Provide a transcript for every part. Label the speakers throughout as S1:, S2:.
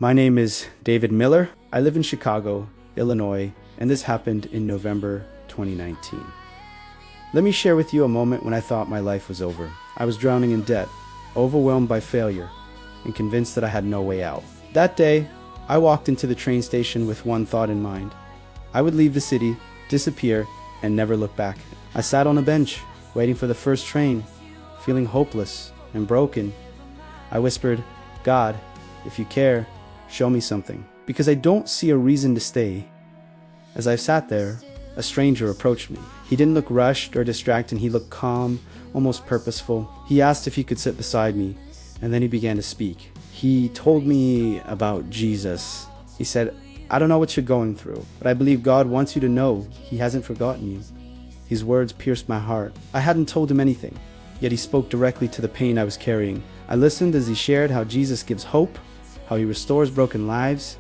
S1: My name is David Miller. I live in Chicago, Illinois, and this happened in November 2019. Let me share with you a moment when I thought my life was over. I was drowning in debt, overwhelmed by failure, and convinced that I had no way out. That day, I walked into the train station with one thought in mind. I would leave the city, disappear, and never look back. I sat on a bench, waiting for the first train, feeling hopeless and broken. I whispered, "God, if you care, show me something, because I don't see a reason to stay." As I sat there, a stranger approached me. He didn't look rushed or distracted. He looked calm, almost purposeful. He asked if he could sit beside me, and then he began to speak. He told me about Jesus. He said, "I don't know what you're going through, but I believe God wants you to know He hasn't forgotten you." His words pierced my heart. I hadn't told him anything, yet he spoke directly to the pain I was carrying. I listened as he shared how Jesus gives hope, how He restores broken lives,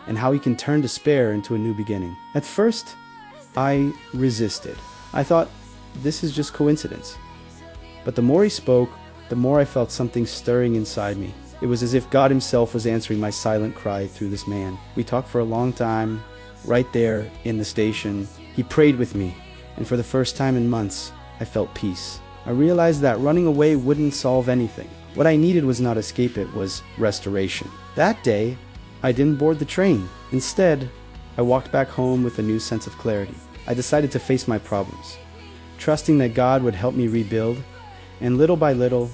S1: and how He can turn despair into a new beginning. At first, I resisted. I thought, this is just coincidence. But the more he spoke, the more I felt something stirring inside me. It was as if God Himself was answering my silent cry through this man. We talked for a long time, right there in the station. He prayed with me, and for the first time in months, I felt peace. I realized that running away wouldn't solve anything. What I needed was not escape, it was restoration. That day, I didn't board the train. Instead, I walked back home with a new sense of clarity. I decided to face my problems, trusting that God would help me rebuild, and little by little,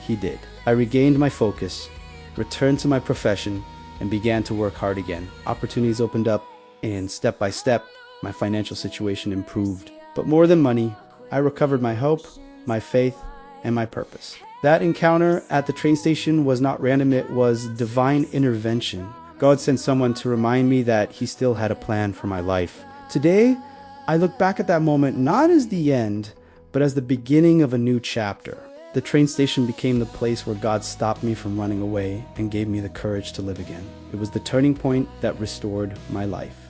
S1: He did. I regained my focus, returned to my profession, and began to work hard again. Opportunities opened up, and step by step, my financial situation improved. But more than money, I recovered my hope, my faith, and my purpose. That encounter at the train station was not random, it was divine intervention. God sent someone to remind me that He still had a plan for my life. Today, I look back at that moment not as the end, but as the beginning of a new chapter. The train station became the place where God stopped me from running away and gave me the courage to live again. It was the turning point that restored my life.